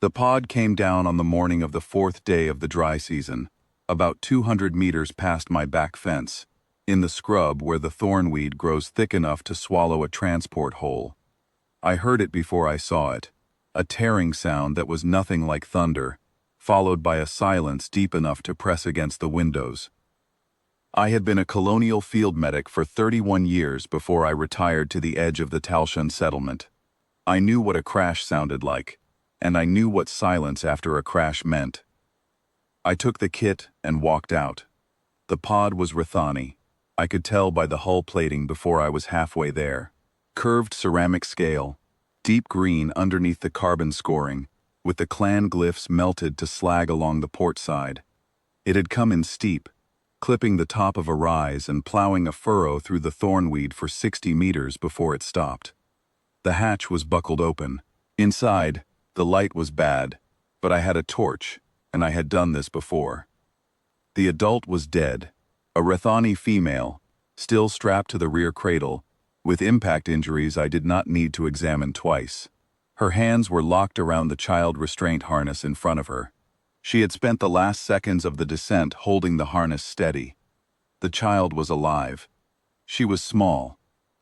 The pod came down on the morning of the fourth day of the dry season, about 200 meters past my back fence, in the scrub where the thornweed grows thick enough to swallow a transport hole. I heard it before I saw it, a tearing sound that was nothing like thunder, followed by a silence deep enough to press against the windows. I had been a colonial field medic for 31 years before I retired to the edge of the Talshun settlement. I knew what a crash sounded like, and I knew what silence after a crash meant. I took the kit and walked out. The pod was Rathani. I could tell by the hull plating before I was halfway there. Curved ceramic scale, deep green underneath the carbon scoring, with the clan glyphs melted to slag along the port side. It had come in steep, clipping the top of a rise and plowing a furrow through the thornweed for 60 meters before it stopped. The hatch was buckled open. Inside, the light was bad, but I had a torch, and I had done this before. The adult was dead, a Rathani female, still strapped to the rear cradle, with impact injuries I did not need to examine twice. Her hands were locked around the child restraint harness in front of her. She had spent the last seconds of the descent holding the harness steady. The child was alive. She was small.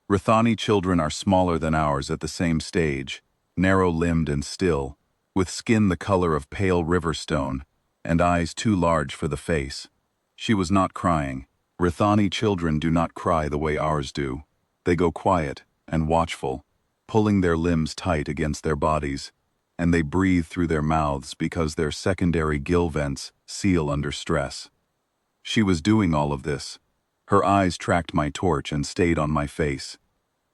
Rathani children are smaller than ours at the same stage, narrow-limbed and still, with skin the color of pale river stone, and eyes too large for the face. She was not crying. Rathani children do not cry the way ours do. They go quiet and watchful, pulling their limbs tight against their bodies, and they breathe through their mouths because their secondary gill vents seal under stress. She was doing all of this. Her eyes tracked my torch and stayed on my face.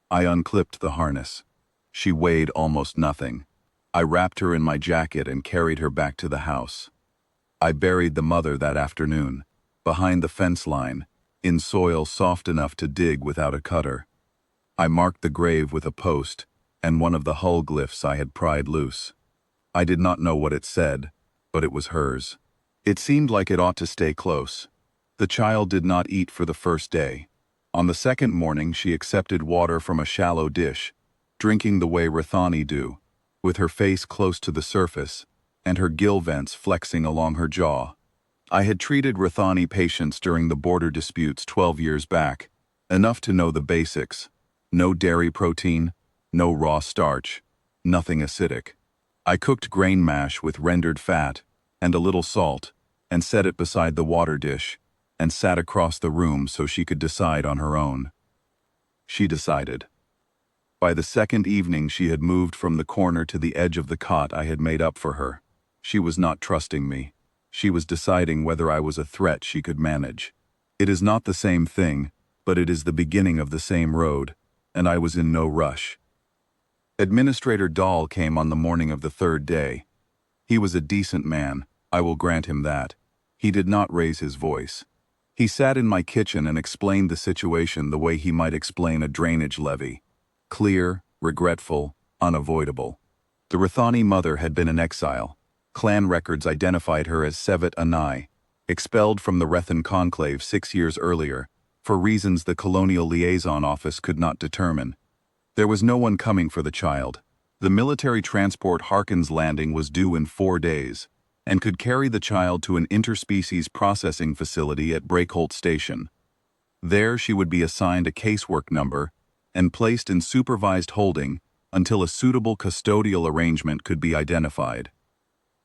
I unclipped the harness. She weighed almost nothing. I wrapped her in my jacket and carried her back to the house. I buried the mother that afternoon, behind the fence line, in soil soft enough to dig without a cutter. I marked the grave with a post and one of the hull glyphs I had pried loose. I did not know what it said, but it was hers. It seemed like it ought to stay close. The child did not eat for the first day. On the second morning she accepted water from a shallow dish, drinking the way Rathani do, with her face close to the surface, and her gill vents flexing along her jaw. I had treated Rathani patients during the border disputes 12 years back, enough to know the basics. No dairy protein, no raw starch, nothing acidic. I cooked grain mash with rendered fat and a little salt and set it beside the water dish and sat across the room so she could decide on her own. She decided. By the second evening she had moved from the corner to the edge of the cot I had made up for her. She was not trusting me. She was deciding whether I was a threat she could manage. It is not the same thing, but it is the beginning of the same road, and I was in no rush. Administrator Dahl came on the morning of the third day. He was a decent man, I will grant him that. He did not raise his voice. He sat in my kitchen and explained the situation the way he might explain a drainage levee. Clear, regretful, unavoidable. The Rathani mother had been in exile. Clan records identified her as Sevet Anai, expelled from the Rethan conclave 6 years earlier, for reasons the Colonial Liaison Office could not determine. There was no one coming for the child. The military transport Harkins landing was due in 4 days, and could carry the child to an interspecies processing facility at Breakholt Station. There she would be assigned a casework number and placed in supervised holding until a suitable custodial arrangement could be identified.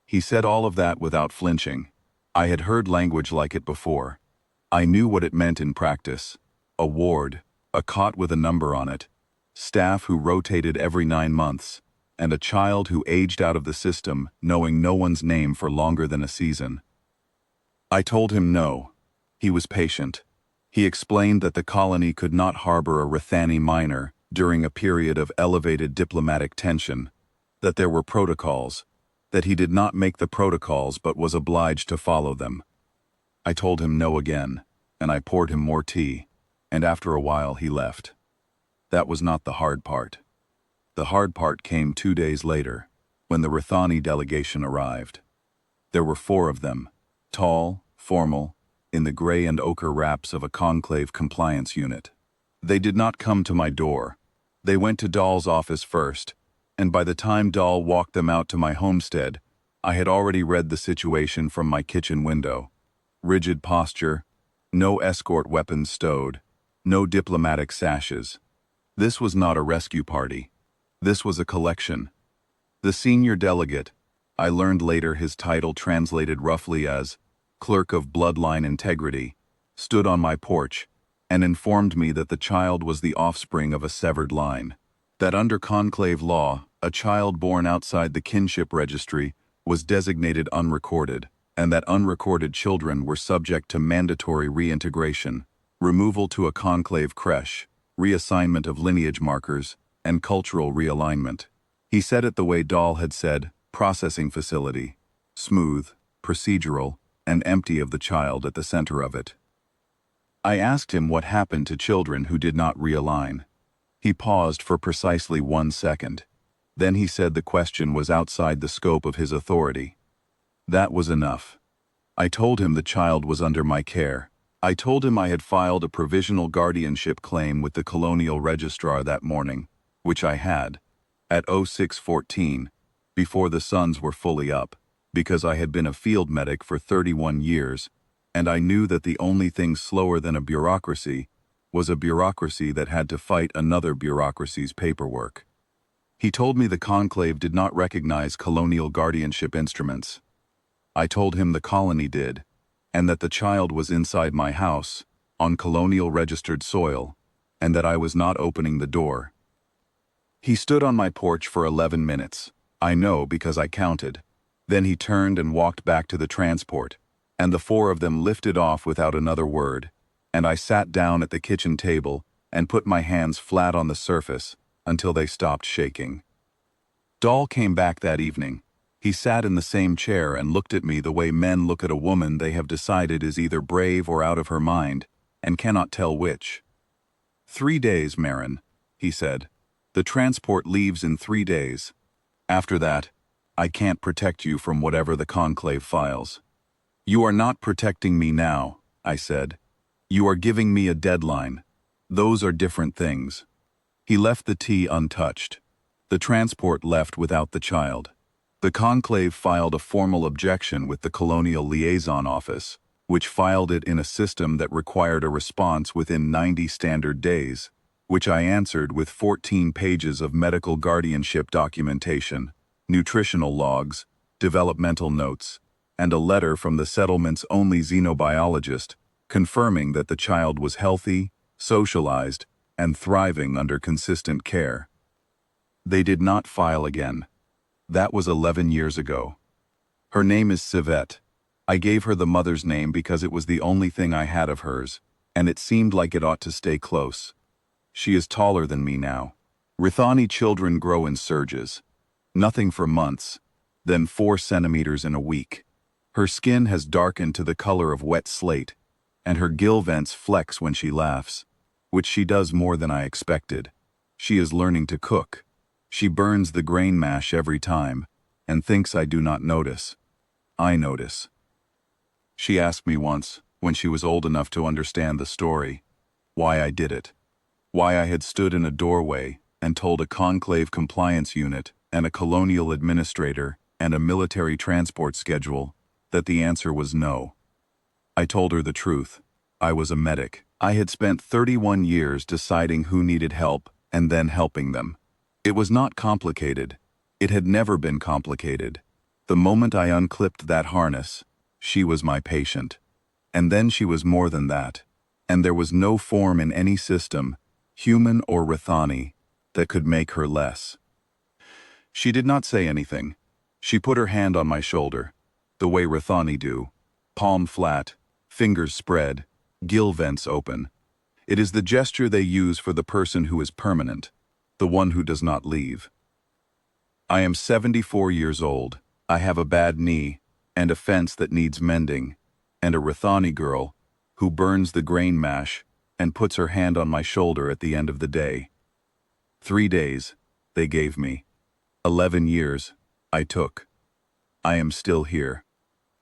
He said all of that without flinching. I had heard language like it before. I knew what it meant in practice. A ward, a cot with a number on it, staff who rotated every 9 months, and a child who aged out of the system knowing no one's name for longer than a season. I told him no. He was patient. He explained that the colony could not harbor a Rathani minor during a period of elevated diplomatic tension, that there were protocols, that he did not make the protocols but was obliged to follow them. I told him no again, and I poured him more tea, and after a while he left. That was not the hard part. The hard part came 2 days later, when the Rathani delegation arrived. There were 4 of them, tall, formal, in the gray and ochre wraps of a conclave compliance unit. They did not come to my door. They went to Dahl's office first, and by the time Dahl walked them out to my homestead, I had already read the situation from my kitchen window. Rigid posture, no escort weapons stowed, no diplomatic sashes. This was not a rescue party. This was a collection. The senior delegate, I learned later his title translated roughly as Clerk of Bloodline Integrity, stood on my porch and informed me that the child was the offspring of a severed line. That under conclave law, a child born outside the kinship registry was designated unrecorded, and that unrecorded children were subject to mandatory reintegration, removal to a conclave creche, reassignment of lineage markers, and cultural realignment. He said it the way Dahl had said, processing facility, smooth, procedural, and empty of the child at the center of it. I asked him what happened to children who did not realign. He paused for precisely 1 second. Then he said the question was outside the scope of his authority. That was enough. I told him the child was under my care. I told him I had filed a provisional guardianship claim with the colonial registrar that morning, which I had, at 06:14, before the suns were fully up, because I had been a field medic for 31 years, and I knew that the only thing slower than a bureaucracy was a bureaucracy that had to fight another bureaucracy's paperwork. He told me the conclave did not recognize colonial guardianship instruments. I told him the colony did, and that the child was inside my house, on colonial registered soil, and that I was not opening the door. He stood on my porch for 11 minutes. I know because I counted. Then he turned and walked back to the transport, and the 4 of them lifted off without another word, and I sat down at the kitchen table and put my hands flat on the surface until they stopped shaking. Dahl came back that evening. He sat in the same chair and looked at me the way men look at a woman they have decided is either brave or out of her mind, and cannot tell which. 3 days, Marin, he said. The transport leaves in 3 days. After that, I can't protect you from whatever the conclave files. You are not protecting me now, I said. You are giving me a deadline. Those are different things. He left the tea untouched. The transport left without the child. The conclave filed a formal objection with the Colonial Liaison Office, which filed it in a system that required a response within 90 standard days, which I answered with 14 pages of medical guardianship documentation, nutritional logs, developmental notes, and a letter from the settlement's only xenobiologist confirming that the child was healthy, socialized, and thriving under consistent care. They did not file again. That was 11 years ago. Her name is Civette. I gave her the mother's name because it was the only thing I had of hers, and it seemed like it ought to stay close. She is taller than me now. Rithani children grow in surges. Nothing for months, then 4 centimeters in a week. Her skin has darkened to the color of wet slate, and her gill vents flex when she laughs, which she does more than I expected. She is learning to cook. She burns the grain mash every time, and thinks I do not notice. I notice. She asked me once, when she was old enough to understand the story, why I did it. Why I had stood in a doorway and told a conclave compliance unit and a colonial administrator and a military transport schedule that the answer was no. I told her the truth. I was a medic. I had spent 31 years deciding who needed help and then helping them. It was not complicated. It had never been complicated. The moment I unclipped that harness, she was my patient. And then she was more than that. And there was no form in any system, human or Rithani, that could make her less. She did not say anything. She put her hand on my shoulder, the way Rithani do, palm flat, fingers spread, gill vents open. It is the gesture they use for the person who is permanent, the one who does not leave. I am 74 years old. I have a bad knee, and a fence that needs mending, and a Rithani girl who burns the grain mash and puts her hand on my shoulder at the end of the day. 3 days, they gave me. 11 years, I took. I am still here.